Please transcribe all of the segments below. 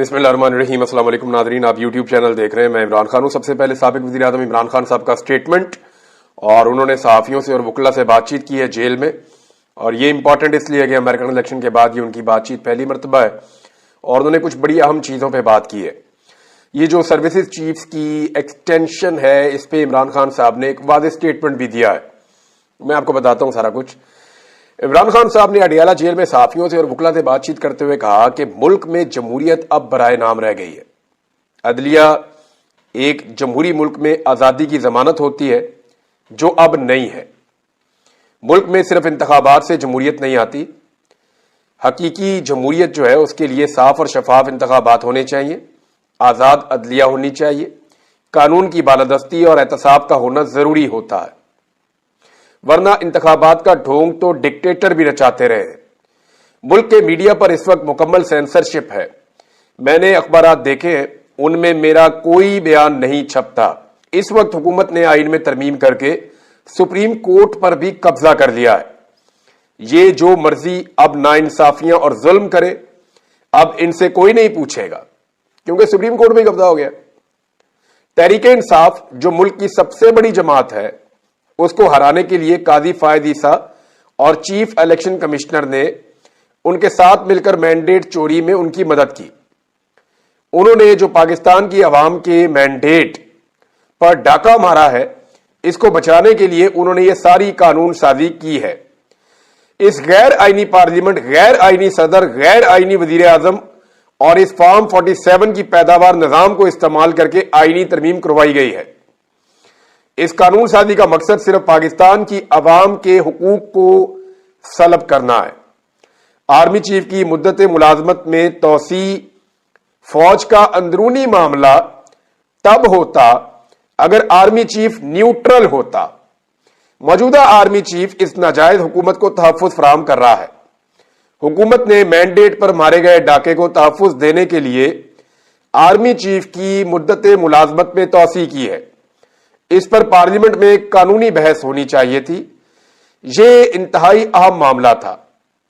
بسم اللہ الرحمن الرحیم۔ السلام علیکم ناظرین، آپ یوٹیوب چینل دیکھ رہے ہیں، میں عمران خان ہوں۔ سب سے پہلے سابق وزیر اعظم عمران خان صاحب کا سٹیٹمنٹ، اور انہوں نے صحافیوں سے اور وکلا سے بات چیت کی ہے جیل میں، اور یہ امپورٹنٹ اس لیے کہ امریکن الیکشن کے بعد یہ ان کی بات چیت پہلی مرتبہ ہے، اور انہوں نے کچھ بڑی اہم چیزوں پہ بات کی ہے۔ یہ جو سروسز چیفز کی ایکسٹینشن ہے، اس پہ عمران خان صاحب نے ایک واضح سٹیٹمنٹ بھی دیا ہے۔ میں آپ کو بتاتا ہوں سارا کچھ۔ عمران خان صاحب نے اڈیالہ جیل میں صحافیوں سے اور وکلا سے بات چیت کرتے ہوئے کہا کہ ملک میں جمہوریت اب برائے نام رہ گئی ہے۔ عدلیہ ایک جمہوری ملک میں آزادی کی ضمانت ہوتی ہے، جو اب نہیں ہے۔ ملک میں صرف انتخابات سے جمہوریت نہیں آتی، حقیقی جمہوریت جو ہے اس کے لیے صاف اور شفاف انتخابات ہونے چاہیے، آزاد عدلیہ ہونی چاہیے، قانون کی بالادستی اور احتساب کا ہونا ضروری ہوتا ہے، ورنہ انتخابات کا ڈھونگ تو ڈکٹیٹر بھی رچاتے رہے ہیں۔ ملک کے میڈیا پر اس وقت مکمل سینسرشپ ہے۔ میں نے اخبارات دیکھے ہیں، ان میں میرا کوئی بیان نہیں چھپتا۔ اس وقت حکومت نے آئین میں ترمیم کر کے سپریم کورٹ پر بھی قبضہ کر لیا ہے۔ یہ جو مرضی اب ناانصافیاں اور ظلم کرے، اب ان سے کوئی نہیں پوچھے گا، کیونکہ سپریم کورٹ میں قبضہ ہو گیا۔ تحریک انصاف جو ملک کی سب سے بڑی جماعت ہے، اس کو ہرانے کے لیے قاضی فائد عیسیٰ اور چیف الیکشن کمشنر نے ان کے ساتھ مل کر مینڈیٹ چوری میں ان کی مدد کی۔ انہوں نے جو پاکستان کی عوام کے مینڈیٹ پر ڈاکہ مارا ہے، اس کو بچانے کے لیے انہوں نے یہ ساری قانون سازی کی ہے۔ اس غیر آئینی پارلیمنٹ، غیر آئینی صدر، غیر آئینی وزیر اعظم اور اس فارم 47 کی پیداوار نظام کو استعمال کر کے آئینی ترمیم کروائی گئی ہے۔ اس قانون سازی کا مقصد صرف پاکستان کی عوام کے حقوق کو سلب کرنا ہے۔ آرمی چیف کی مدت ملازمت میں توسیع فوج کا اندرونی معاملہ تب ہوتا اگر آرمی چیف نیوٹرل ہوتا۔ موجودہ آرمی چیف اس ناجائز حکومت کو تحفظ فراہم کر رہا ہے۔ حکومت نے مینڈیٹ پر مارے گئے ڈاکے کو تحفظ دینے کے لیے آرمی چیف کی مدت ملازمت میں توسیع کی ہے۔ اس پر پارلیمنٹ میں قانونی بحث ہونی چاہیے تھی۔ یہ انتہائی اہم معاملہ تھا،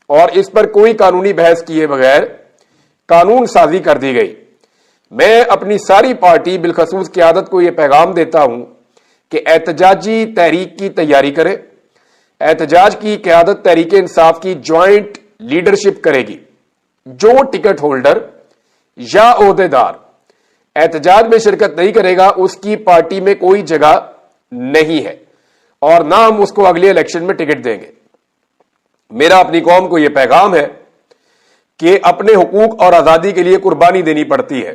اور اس پر کوئی قانونی بحث کیے بغیر قانون سازی کر دی گئی۔ میں اپنی ساری پارٹی بالخصوص قیادت کو یہ پیغام دیتا ہوں کہ احتجاجی تحریک کی تیاری کرے۔ احتجاج کی قیادت تحریک انصاف کی جوائنٹ لیڈرشپ کرے گی۔ جو ٹکٹ ہولڈر یا عہدیدار احتجاج میں شرکت نہیں کرے گا، اس کی پارٹی میں کوئی جگہ نہیں ہے، اور نہ ہم اس کو اگلے الیکشن میں ٹکٹ دیں گے۔ میرا اپنی قوم کو یہ پیغام ہے کہ اپنے حقوق اور آزادی کے لیے قربانی دینی پڑتی ہے۔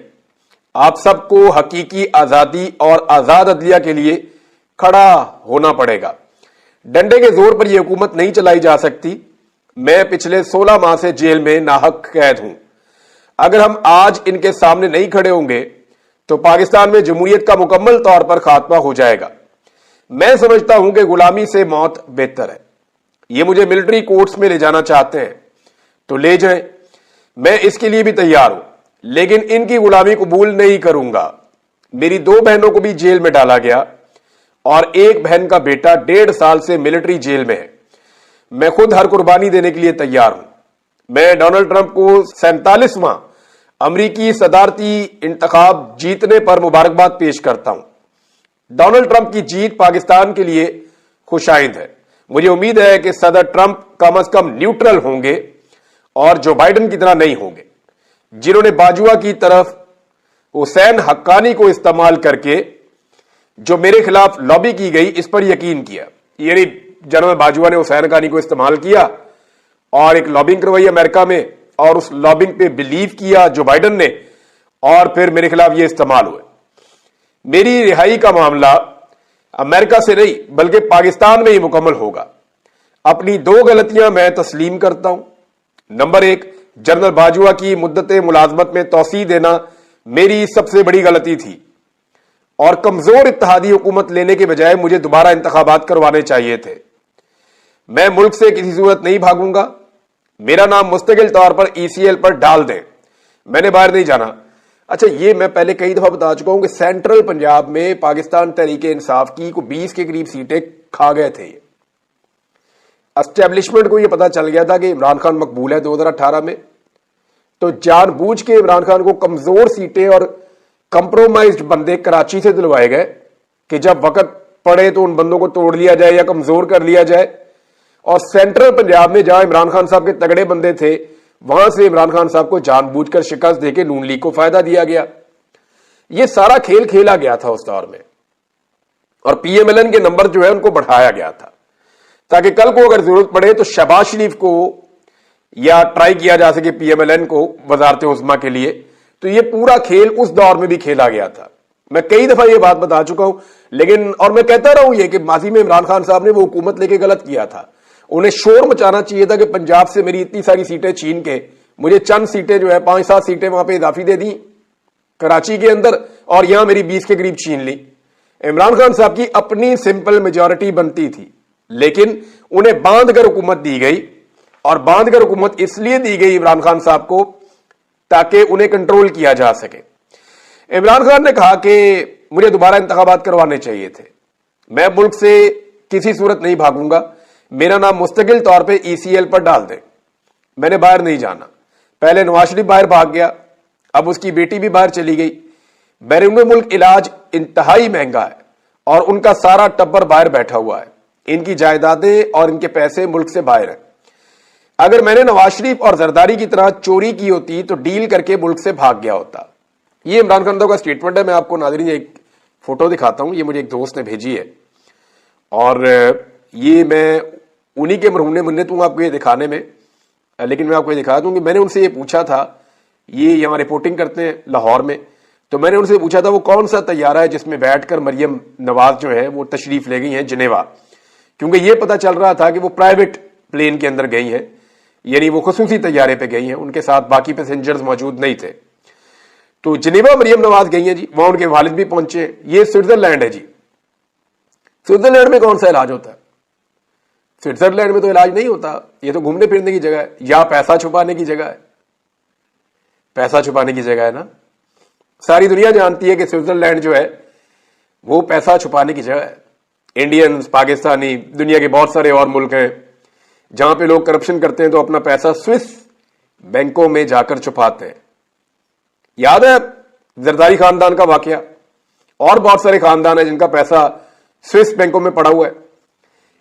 آپ سب کو حقیقی آزادی اور آزاد عدلیہ کے لیے کھڑا ہونا پڑے گا۔ ڈنڈے کے زور پر یہ حکومت نہیں چلائی جا سکتی۔ میں پچھلے 16 ماہ سے جیل میں ناحق قید ہوں۔ اگر ہم آج ان کے سامنے نہیں کھڑے ہوں گے تو پاکستان میں جمہوریت کا مکمل طور پر خاتمہ ہو جائے گا۔ میں سمجھتا ہوں کہ غلامی سے موت بہتر ہے۔ یہ مجھے ملٹری کورٹس میں لے جانا چاہتے ہیں تو لے جائیں، میں اس کے لیے بھی تیار ہوں، لیکن ان کی غلامی قبول نہیں کروں گا۔ میری 2 بہنوں کو بھی جیل میں ڈالا گیا، اور ایک بہن کا بیٹا 1.5 سال سے ملٹری جیل میں ہے۔ میں خود ہر قربانی دینے کے لیے تیار ہوں۔ میں ڈونلڈ ٹرمپ کو 47واں امریکی صدارتی انتخاب جیتنے پر مبارکباد پیش کرتا ہوں۔ ڈونلڈ ٹرمپ کی جیت پاکستان کے لیے خوش آئند ہے۔ مجھے امید ہے کہ صدر ٹرمپ کم از کم نیوٹرل ہوں گے اور جو بائیڈن کی طرح نہیں ہوں گے، جنہوں نے باجوہ کی طرف حسین حقانی کو استعمال کر کے جو میرے خلاف لابی کی گئی، اس پر یقین کیا۔ یعنی جنرل باجوہ نے حسین حقانی کو استعمال کیا اور ایک لابنگ کروائی امریکہ میں، اور اس لابنگ پہ بلیو کیا جو بائیڈن نے، اور پھر میرے خلاف یہ استعمال ہوئے۔ میری رہائی کا معاملہ امریکہ سے نہیں بلکہ پاکستان میں ہی مکمل ہوگا۔ اپنی 2 غلطیاں میں تسلیم کرتا ہوں۔ نمبر 1، جنرل باجوہ کی مدت ملازمت میں توسیع دینا میری سب سے بڑی غلطی تھی، اور کمزور اتحادی حکومت لینے کے بجائے مجھے دوبارہ انتخابات کروانے چاہیے تھے۔ میں ملک سے کسی صورت نہیں بھاگوں گا۔ میرا نام مستقل طور پر ECL پر ڈال دیں، میں نے باہر نہیں جانا۔ اچھا، یہ میں پہلے کئی دفعہ بتا چکا ہوں کہ سینٹرل پنجاب میں پاکستان تحریک انصاف کی کو 20 کے قریب سیٹیں کھا گئے تھے۔ اسٹیبلشمنٹ کو یہ پتا چل گیا تھا کہ عمران خان مقبول ہے 2018 میں، तो जानबूझ के इमरान खान को कमजोर सीटें और कंप्रोमाइज्ड बंदे कराची से दिलवाए गए कि जब वक्त पड़े तो उन बंदों को तोड़ लिया जाए या कमजोर कर लिया जाए। और सेंट्रल पंजाब में जहां इमरान खान साहब के तगड़े बंदे थे, वहां से इमरान खान साहब को जानबूझकर शिकस्त देके नून लीग को फायदा दिया गया। यह सारा खेल खेला गया था उस दौर में, और पीएमएलएन के नंबर जो है उनको बढ़ाया गया था ताकि कल को अगर जरूरत पड़े तो शहबाज शरीफ को या ट्राई किया जा सके पीएमएलएन को वजारत उज़्मा के लिए। तो ये पूरा खेल उस दौर में भी खेला गया था। मैं कई दफा ये बात बता चुका हूं, लेकिन और मैं कहता रहा हूं ये कि माजी में इमरान खान साहब ने वो हुकूमत लेके गलत किया था। उन्हें शोर मचाना चाहिए था कि पंजाब से मेरी इतनी सारी सीटें छीन के मुझे चंद सीटें जो है 5-7 सीटें वहां पे इजाफी दे दी कराची के अंदर, और यहां मेरी 20 के करीब छीन ली। इमरान खान साहब की अपनी सिंपल मेजॉरिटी बनती थी, लेकिन उन्हें बांध कर हुकूमत दी गई। और बांध कर हुकूमत इसलिए दी गई इमरान खान साहब को ताकि उन्हें कंट्रोल किया जा सके। इमरान खान ने कहा कि मुझे दोबारा इंतखाबात करवाने चाहिए थे, मैं मुल्क से किसी सूरत नहीं भागूंगा, मेरा नाम मुस्तकिल तौर पे ईसीएल पर डाल दें, मैंने बाहर नहीं जाना। पहले नवाज शरीफ बाहर भाग गया, अब उसकी बेटी भी बाहर चली गई। बैरून मुल्क इलाज इंतहाई महंगा है और उनका सारा टब्बर बाहर बैठा हुआ है, इनकी जायदादें और इनके पैसे मुल्क से बाहर हैं। अगर मैंने नवाज शरीफ और जरदारी की तरह चोरी की होती तो डील करके मुल्क से भाग गया होता। ये इमरान खान साहब का स्टेटमेंट है। मैं आपको नाज़रीन एक फोटो दिखाता हूं, ये मुझे एक दोस्त ने भेजी है और ये मैं उन्हीं के मरहूम ने मन्नत हूं आपको ये दिखाने में, लेकिन मैं आपको ये दिखा दूं कि मैंने उनसे ये पूछा था, ये यहाँ रिपोर्टिंग करते हैं लाहौर में, तो मैंने उनसे पूछा था वो कौन सा तैयारा है जिसमें बैठकर मरियम नवाज जो है वो तशरीफ ले गई हैं जिनेवा, क्योंकि ये पता चल रहा था कि वो प्राइवेट प्लेन के अंदर गई हैं, यानी वो खुसूसी तैयारे पे गई हैं, उनके साथ बाकी पैसेंजर्स मौजूद नहीं थे। तो जिनेवा मरियम नवाज गई हैं जी, वहां उनके वालिद भी पहुंचे। ये स्विट्जरलैंड है जी। स्विट्जरलैंड में कौन सा इलाज होता है? स्विट्जरलैंड में तो इलाज नहीं होता, ये तो घूमने फिरने की जगह है या पैसा छुपाने की जगह है। पैसा छुपाने की जगह है ना, सारी दुनिया जानती है कि स्विट्जरलैंड जो है वो पैसा छुपाने की जगह है। इंडियंस, पाकिस्तानी, दुनिया के बहुत सारे और मुल्क हैं जहां पे लोग करप्शन करते हैं तो अपना पैसा स्विस बैंकों में जाकर छुपाते हैं। याद है जरदारी खानदान का वाकया, और बहुत सारे खानदान है जिनका पैसा स्विस बैंकों में पड़ा हुआ है।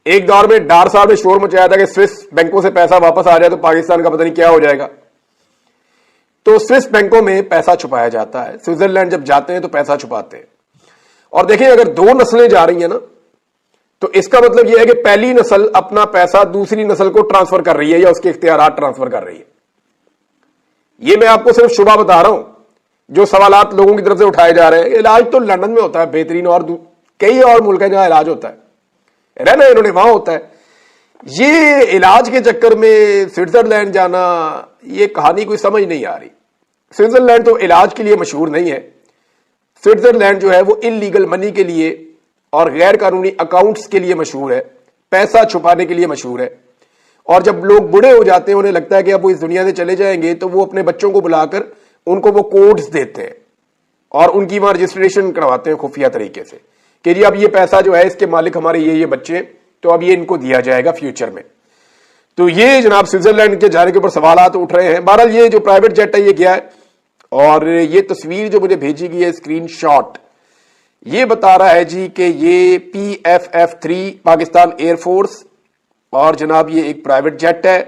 एक दौर में डार साहब ने शोर मचाया था कि स्विस बैंकों से पैसा वापस आ जाए तो पाकिस्तान का पता नहीं क्या हो जाएगा। तो स्विस बैंकों में पैसा छुपाया जाता है, स्विट्जरलैंड जब जाते हैं तो पैसा छुपाते हैं। और देखिए अगर 2 नस्लें जा रही हैं ना, तो इसका मतलब यह है कि पहली नस्ल अपना पैसा दूसरी नस्ल को ट्रांसफर कर रही है या उसके इख्तियारात ट्रांसफर कर रही है। यह मैं आपको सिर्फ शुबा बता रहा हूं जो सवालात लोगों की तरफ से उठाए जा रहे हैं। इलाज तो लंदन में होता है बेहतरीन, और कई और मुल्क है जहां इलाज होता है, रहना इन्होंने वहां होता है। ये इलाज के चक्कर में स्विट्जरलैंड जाना, ये कहानी कोई समझ नहीं आ रही। स्विट्जरलैंड तो इलाज के लिए मशहूर नहीं है, स्विट्जरलैंड जो है वो इलीगल मनी के लिए और गैर कानूनी अकाउंट्स के लिए मशहूर है, पैसा छुपाने के लिए मशहूर है। और जब लोग बूढ़े हो जाते हैं, उन्हें लगता है कि अब वो इस दुनिया से चले जाएंगे, तो वो अपने बच्चों को बुलाकर उनको वो कोड्स देते हैं और उनकी वहां रजिस्ट्रेशन करवाते हैं खुफिया तरीके से कि जी अब ये पैसा जो है इसके मालिक हमारे ये बच्चे, तो अब ये इनको दिया जाएगा फ्यूचर में। तो ये जनाब स्विट्जरलैंड के जाने के ऊपर सवाल उठ रहे हैं। बहरहाल ये जो प्राइवेट जेट है ये गया है, और ये तस्वीर जो मुझे भेजी गई है स्क्रीनशॉट, ये बता रहा है जी कि ये PFF-3 पाकिस्तान एयरफोर्स, और जनाब ये एक प्राइवेट जेट है,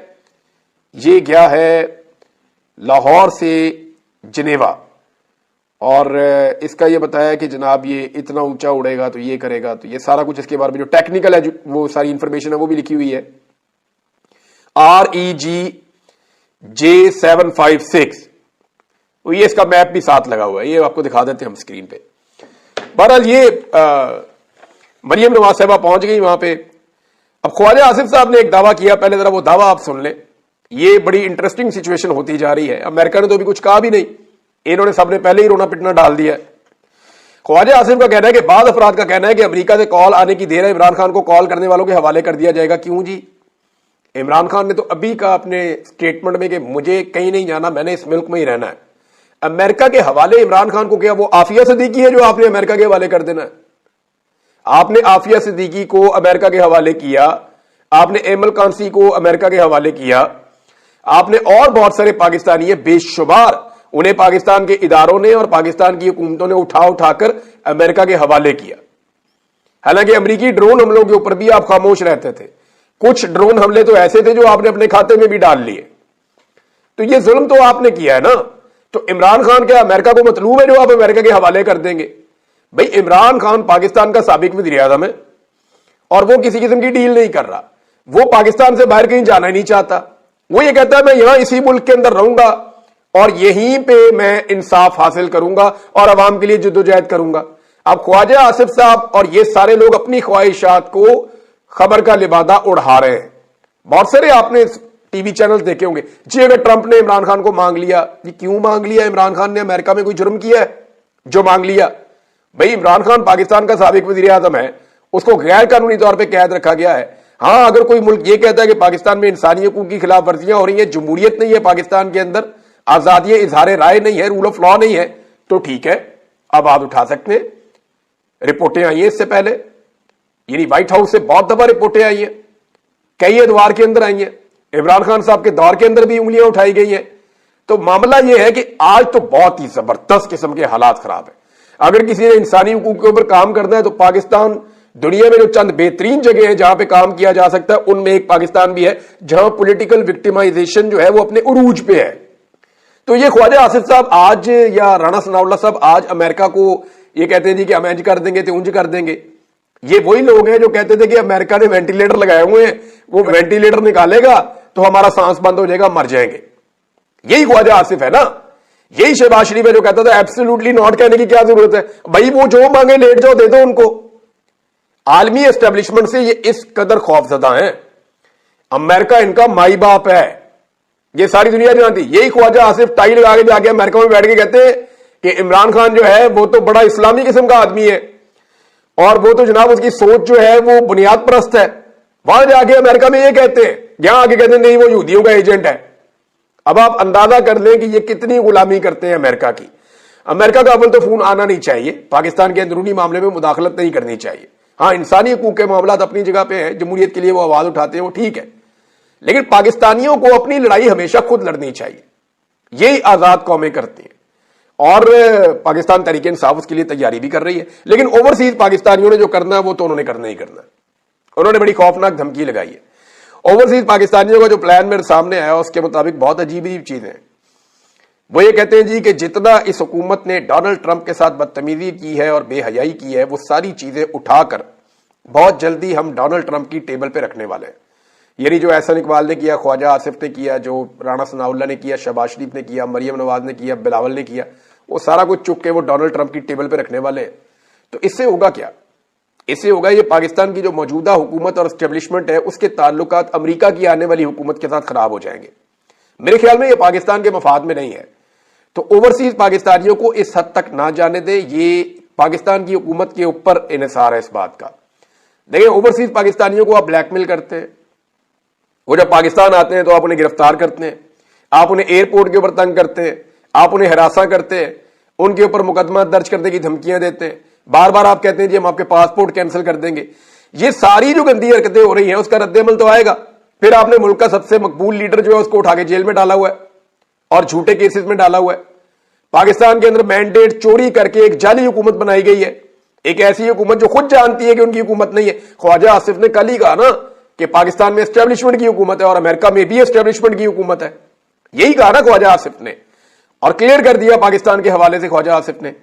ये गया है लाहौर से जिनेवा। और इसका ये बताया कि जनाब ये इतना ऊंचा उड़ेगा तो ये करेगा, तो ये सारा कुछ इसके बारे में जो टेक्निकल है वो सारी इंफॉर्मेशन है वो भी लिखी हुई है। REG J756, तो ये इसका मैप भी साथ लगा हुआ है, ये आपको दिखा देते हैं हम स्क्रीन पे। बहरहाल ये मरियम नवाज साहबा पहुंच गई वहां पे। अब ख्वाजा आसिफ साहब ने एक दावा किया, पहले जरा वो दावा आप सुन लें। ये बड़ी इंटरेस्टिंग सिचुएशन होती जा रही है। अमेरिका ने तो अभी कुछ कहा भी नहीं, इन्होंने सबने पहले ही रोना पिटना डाल दिया है। ख्वाजा आसिफ का कहना है कि बाद अफराद का कहना है कि अमेरिका से कॉल आने की देर है, इमरान खान को कॉल करने वालों के हवाले कर दिया जाएगा। क्यों जी? इमरान खान ने तो अभी कहा अपने स्टेटमेंट में कि मुझे कहीं नहीं जाना, मैंने इस मुल्क में ही रहना है। अमेरिका के हवाले इमरान खान को क्या वो आफिया सिद्दीकी है जो आपने अमेरिका के हवाले कर देना है? आपने आफिया सिद्दीकी को अमेरिका के हवाले किया, आपने एमल कांसी को अमेरिका के हवाले किया, आपने और बहुत सारे पाकिस्तानी है बेशुमार, उन्हें पाकिस्तान के इदारों ने और पाकिस्तान की हुकूमतों ने उठा उठाकर अमेरिका के हवाले किया। हालांकि अमेरिकी ड्रोन हमलों के ऊपर भी आप खामोश रहते थे, कुछ ड्रोन हमले तो ऐसे थे जो आपने अपने खाते में भी डाल लिए। तो ये जुल्म तो आपने किया है ना। तो इमरान खान क्या अमेरिका को मतलूब है जो आप अमेरिका के हवाले कर देंगे? भाई इमरान खान पाकिस्तान का साबिक वज़ीर आज़म है और वो किसी किस्म की डील नहीं कर रहा, वो पाकिस्तान से बाहर कहीं जाना ही नहीं चाहता। वो ये कहता है मैं यहां इसी मुल्क के अंदर रहूंगा और यहीं पे मैं इंसाफ हासिल करूंगा और अवाम के लिए जद्दोजहद करूंगा। अब ख्वाजा आसिफ साहब और ये सारे लोग अपनी ख्वाहिशात को खबर का लिबादा उड़ा रहे हैं। बहुत सारे आपने टीवी चैनल देखे होंगे जी, अगर ट्रंप ने इमरान खान को मांग लिया, ये क्यों मांग लिया? इमरान खान ने अमेरिका में कोई जुर्म किया है जो मांग लिया? भाई इमरान खान पाकिस्तान का साबिक वज़ीर आज़म है, उसको गैर कानूनी तौर पर कैद रखा गया है। हाँ, अगर कोई मुल्क ये कहता है कि पाकिस्तान में इंसानी हकूक की खिलाफ वर्जियां हो रही हैं, जमहूरियत नहीं है पाकिस्तान के अंदर, आजादी इजहार राय नहीं है, रूल ऑफ लॉ नहीं है, तो ठीक है, अब आप उठा सकते हैं। रिपोर्टें आई हैं इससे पहले, यानी व्हाइट हाउस से बहुत दफा रिपोर्टें आई हैं, कई अदवार के अंदर आई हैं, इमरान खान साहब के दौर के अंदर भी उंगलियां उठाई गई हैं। तो मामला यह है कि आज तो बहुत ही जबरदस्त किस्म के हालात खराब है। अगर किसी ने इंसानी हकूक के ऊपर काम करना है तो पाकिस्तान दुनिया में जो चंद बेहतरीन जगह है जहां पे काम किया जा सकता है, उनमें एक पाकिस्तान भी है जहां पॉलिटिकल विक्टिमाइजेशन जो है वो अपने उरूज पे है। तो ये ख्वाजा आसिफ साहब आज या राणा सनाउल्लाह साहब आज अमेरिका को ये कहते हैं जी कि हम इंज कर देंगे तो उंज कर देंगे। ये वही लोग हैं जो कहते थे कि अमेरिका ने वेंटिलेटर लगाए हुए हैं, वो वेंटिलेटर निकालेगा तो हमारा सांस बंद हो जाएगा, मर जाएंगे। यही ख्वाजा आसिफ है ना। यही शहबाज शरीफ है जो कहता था एब्सोल्युटली नॉट कहने की क्या जरूरत है, भाई वो जो मांगे लेट जाओ, दे दो उनको। आलमी एस्टेब्लिशमेंट से ये इस कदर खौफजदा है, अमेरिका इनका माई बाप है, ये सारी दुनिया जानती। यही ख्वाजा आसिफ टाई लगा के जाके अमेरिका में बैठ के कहते हैं कि इमरान खान जो है वो तो बड़ा इस्लामी किस्म का आदमी है और वो तो जनाब उसकी सोच जो है वो बुनियाद परस्त है। वहां जाके अमेरिका में ये कहते हैं, यहां आके कहते हैं नहीं वो यहूदियों का एजेंट है। अब आप अंदाजा कर लें कि ये कितनी गुलामी करते हैं अमेरिका की। अमेरिका का अव्वल तो फोन आना नहीं चाहिए, पाकिस्तान के अंदरूनी मामले में मुदाखलत नहीं करनी चाहिए। हाँ, इंसानी हकूक के मामला अपनी जगह पे है, जमहूरियत के लिए वो आवाज उठाते हैं, वो ठीक है, लेकिन पाकिस्तानियों को अपनी लड़ाई हमेशा खुद लड़नी चाहिए। यही आजाद कौमें करती हैं और पाकिस्तान तहरीक इंसाफ उसके लिए तैयारी भी कर रही है। लेकिन ओवरसीज पाकिस्तानियों ने जो करना है वो तो उन्होंने करना ही करना है। उन्होंने बड़ी खौफनाक धमकी लगाई है। ओवरसीज पाकिस्तानियों का जो प्लान मेरे सामने आया उसके मुताबिक बहुत अजीब अजीब चीजें हैं। वो ये कहते हैं जी कि जितना इस हुकूमत ने डोनाल्ड ट्रंप के साथ बदतमीजी की है और बेहयाई की है, वो सारी चीजें उठाकर बहुत जल्दी हम डोनाल्ड ट्रंप की टेबल पे रखने वाले हैं। यानी जो एहसन इकबाल ने किया, ख्वाजा आसिफ ने किया, जो राणा सनाउल्लाह ने किया, शहबाज शरीफ ने किया, मरियम नवाज ने किया, बिलावल ने किया, वो सारा कुछ चुप के वो डोनाल्ड ट्रंप की टेबल पे रखने वाले हैं। तो इससे होगा क्या? इससे होगा ये पाकिस्तान की जो मौजूदा हुकूमत और एस्टेब्लिशमेंट है उसके ताल्लुकात अमेरिका की आने वाली हुकूमत के साथ खराब हो जाएंगे। मेरे ख्याल में ये पाकिस्तान के मफाद में नहीं है। तो ओवरसीज पाकिस्तानियों को इस हद तक ना जाने दे, ये पाकिस्तान की हुकूमत के ऊपर इन्हिसार है इस बात का। देखिए, ओवरसीज पाकिस्तानियों को आप ब्लैकमेल करते हैं, वो जब पाकिस्तान आते हैं तो आप उन्हें गिरफ्तार करते हैं, आप उन्हें एयरपोर्ट के ऊपर तंग करते हैं, आप उन्हें हरासा करते हैं, उनके ऊपर मुकदमा दर्ज करने की धमकियां देते हैं, बार बार आप कहते हैं जी हम आपके पासपोर्ट कैंसिल कर देंगे। ये सारी जो गंदी हरकतें हो रही हैं उसका रद्देमल तो आएगा। फिर आपने मुल्क का सबसे मकबूल लीडर जो है उसको उठा के जेल में डाला हुआ है और झूठे केसेस में डाला हुआ है। पाकिस्तान के अंदर मैंडेट चोरी करके एक जाली हुकूमत बनाई गई है, एक ऐसी हुकूमत जो खुद जानती है कि उनकी हुकूमत नहीं है। ख्वाजा आसिफ ने कल ही कहा ना कि पाकिस्तान में एस्टेब्लिशमेंट की हुकूमत है और अमेरिका में भी एस्टेब्लिशमेंट की हुकूमत है। यही कहा ना ख्वाजा आसिफ ने, और क्लियर कर दिया पाकिस्तान के हवाले से ख्वाजा आसिफ ने।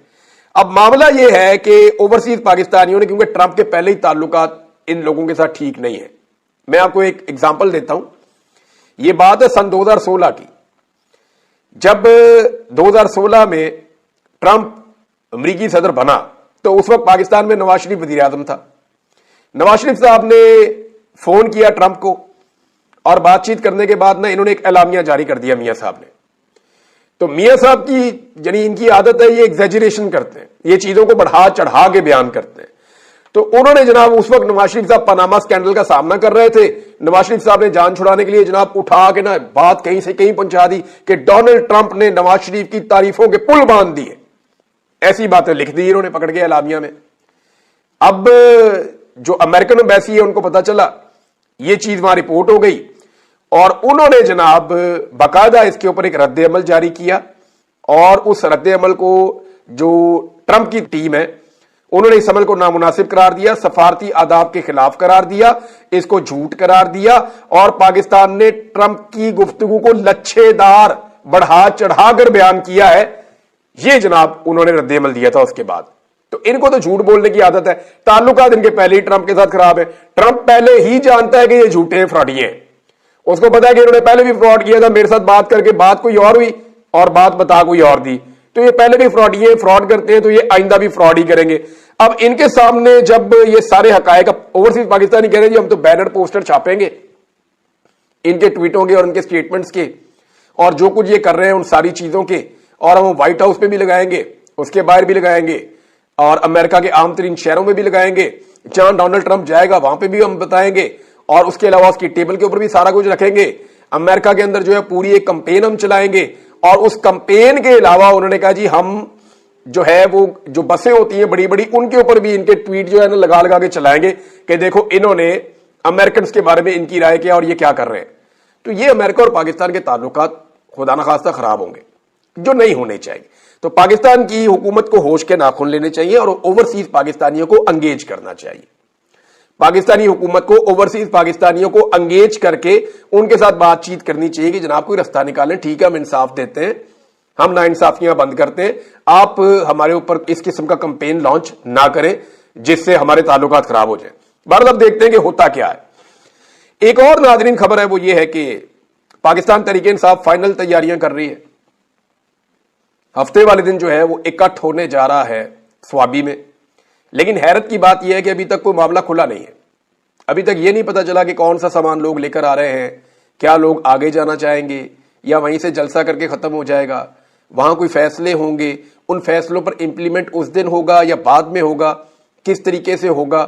अब मामला यह है कि ओवरसीज पाकिस्तानियों ने, क्योंकि ट्रंप के पहले ही ताल्लुकात इन लोगों के साथ ठीक नहीं है। मैं आपको एक एग्जांपल देता हूं। यह बात है सन 2016 की, जब 2016 में ट्रंप अमरीकी सदर बना तो उस वक्त पाकिस्तान में नवाज शरीफ वजीर आजम था। नवाज शरीफ साहब ने फोन किया ट्रंप को और बातचीत करने के बाद ना इन्होंने एक एलामिया जारी कर दिया मियां साहब ने। तो मियां साहब की यानी इनकी आदत है, ये एग्जैजरेशन करते हैं, ये चीजों को बढ़ा चढ़ा के बयान करते हैं। तो उन्होंने जनाब उस वक्त नवाज शरीफ साहब पनामा स्कैंडल का सामना कर रहे थे। नवाज शरीफ साहब ने जान छुड़ाने के लिए जनाब उठा के ना बात कहीं से कहीं पहुंचा दी कि डोनाल्ड ट्रंप ने नवाज शरीफ की तारीफों के पुल बांध दिए। ऐसी बातें लिख दी इन्होंने पकड़ के एलामिया में। अब जो अमेरिकन एम्बेसी है उनको पता चला, ये चीज वहां रिपोर्ट हो गई اور انہوں نے جناب باقاعدہ اس کے اوپر ایک رد عمل جاری کیا، اور اس رد عمل کو جو ٹرمپ کی ٹیم ہے انہوں نے اس عمل کو نامناسب قرار دیا، سفارتی آداب کے خلاف قرار دیا، اس کو جھوٹ قرار دیا، اور پاکستان نے ٹرمپ کی گفتگو کو لچھے دار بڑھا چڑھا کر بیان کیا ہے۔ یہ جناب انہوں نے رد عمل دیا تھا اس کے بعد۔ تو ان کو تو جھوٹ بولنے کی عادت ہے، تعلقات ان کے پہلے ہی ٹرمپ کے ساتھ خراب ہے، ٹرمپ پہلے ہی جانتا ہے کہ یہ جھوٹے فراڈی ہیں، اس کو پتا ہے کہ انہوں نے پہلے بھی فراڈ کیا تھا، میرے ساتھ بات کر کے بات کوئی اور ہوئی اور بات بتا کوئی اور دی، تو یہ پہلے بھی فراڈی ہیں، فراڈ کرتے ہیں، تو یہ آئندہ بھی فراڈ ہی کریں گے۔ اب ان کے سامنے جب یہ سارے حقائق، اوورسیز پاکستانی کہہ رہے ہیں جی ہم تو بینر پوسٹر چھاپیں گے ان کے ٹویٹوں کے اور ان کے سٹیٹمنٹس کے، اور جو کچھ یہ کر رہے ہیں ان ساری چیزوں کے، اور ہم وائٹ ہاؤس پہ بھی لگائیں گے، اس کے باہر بھی لگائیں گے، اور امریکہ کے عام ترین شہروں میں بھی لگائیں گے، جہاں ڈونلڈ ٹرمپ جائے گا وہاں پہ بھی ہم بتائیں گے، اور اس کے علاوہ اس کی ٹیبل کے اوپر بھی سارا کچھ رکھیں گے۔ امریکہ کے اندر جو ہے پوری ایک کمپین ہم چلائیں گے، اور اس کمپین کے علاوہ انہوں نے کہا جی ہم جو ہے وہ جو بسیں ہوتی ہیں بڑی بڑی ان کے اوپر بھی ان کے ٹویٹ جو ہے نا لگا لگا کے چلائیں گے کہ دیکھو انہوں نے امریکنز کے بارے میں ان کی رائے کیا اور یہ کیا کر رہے ہیں۔ تو یہ امریکہ اور پاکستان کے تعلقات خدا نخواستہ خراب ہوں گے، جو نہیں ہونے چاہیے۔ تو پاکستان کی حکومت کو ہوش کے ناخن لینے چاہیے اور اوورسیز پاکستانیوں کو انگیج کرنا چاہیے۔ پاکستانی حکومت کو اوورسیز پاکستانیوں کو انگیج کر کے ان کے ساتھ بات چیت کرنی چاہیے کہ جناب کوئی رستہ نکالیں، ٹھیک ہے ہم انصاف دیتے ہیں، ہم نا انصافیاں بند کرتے ہیں، آپ ہمارے اوپر اس قسم کا کمپین لانچ نہ کریں جس سے ہمارے تعلقات خراب ہو جائیں۔ بہرحال اب دیکھتے ہیں کہ ہوتا کیا ہے۔ ایک اور ناظرین خبر ہے وہ یہ ہے کہ پاکستان تحریک انصاف فائنل تیاریاں کر رہی ہے، ہفتے والے دن جو ہے وہ اکٹھ ہونے جا رہا ہے سوابی میں، لیکن حیرت کی بات یہ ہے کہ ابھی تک کوئی معاملہ کھلا نہیں ہے، ابھی تک یہ نہیں پتا چلا کہ کون سا سامان لوگ لے کر آ رہے ہیں، کیا لوگ آگے جانا چاہیں گے یا وہیں سے جلسہ کر کے ختم ہو جائے گا، وہاں کوئی فیصلے ہوں گے، ان فیصلوں پر امپلیمنٹ اس دن ہوگا یا بعد میں ہوگا، کس طریقے سے ہوگا،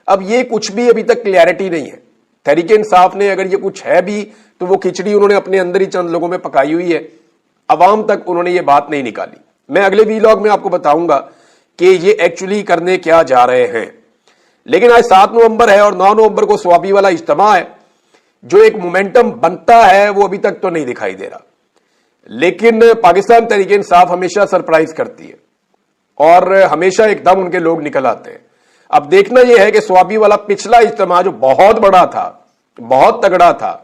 اب یہ کچھ بھی ابھی تک کلیئرٹی نہیں ہے۔ تحریک انصاف نے اگر یہ کچھ ہے بھی تو وہ کھچڑی انہوں نے اپنے اندر ہی چند لوگوں میں پکائی ہوئی ہے، عوام تک انہوں نے یہ بات نہیں نکالی۔ میں اگلے ویلاگ میں آپ کو بتاؤں گا کہ یہ ایکچولی کرنے کیا جا رہے ہیں، لیکن آج 7 نومبر ہے اور 9 نومبر کو سوابی والا اجتماع ہے، جو ایک مومنٹم بنتا ہے وہ ابھی تک تو نہیں دکھائی دے رہا، لیکن پاکستان تحریک انصاف ہمیشہ سرپرائز کرتی ہے اور ہمیشہ ایک دم ان کے لوگ نکل آتے ہیں۔ اب دیکھنا یہ ہے کہ سوابی والا پچھلا اجتماع جو بہت بڑا تھا، بہت تگڑا تھا،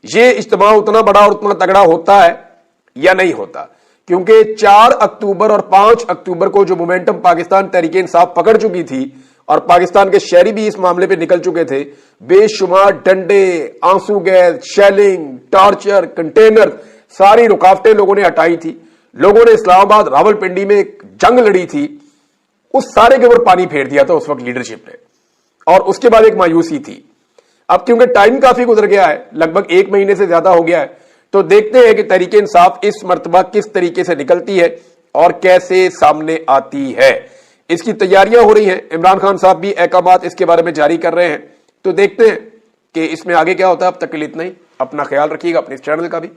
یہ اجتماع اتنا بڑا اور اتنا تگڑا ہوتا ہے یا نہیں ہوتا، کیونکہ 4 اکتوبر اور 5 اکتوبر کو جو مومنٹم پاکستان تحریک انصاف پکڑ چکی تھی اور پاکستان کے شہری بھی اس معاملے پہ نکل چکے تھے، بے شمار ڈنڈے، آنسو گیس، شیلنگ، ٹارچر، کنٹینر، ساری رکاوٹیں لوگوں نے ہٹائی تھی، لوگوں نے اسلام آباد راول پنڈی میں ایک جنگ لڑی تھی، اس سارے کے اوپر پانی پھیر دیا تھا اس وقت لیڈرشپ نے، اور اس کے بعد ایک مایوسی تھی۔ اب کیونکہ ٹائم کافی گزر گیا ہے، لگ بھگ 1 مہینے سے زیادہ ہو گیا ہے، تو دیکھتے ہیں کہ تحریک انصاف اس مرتبہ کس طریقے سے نکلتی ہے اور کیسے سامنے آتی ہے۔ اس کی تیاریاں ہو رہی ہیں، عمران خان صاحب بھی احکامات اس کے بارے میں جاری کر رہے ہیں، تو دیکھتے ہیں کہ اس میں آگے کیا ہوتا ہے۔ اب تک کے لیے اتنا ہی، اپنا خیال رکھیے گا، اپنے اس چینل کا بھی۔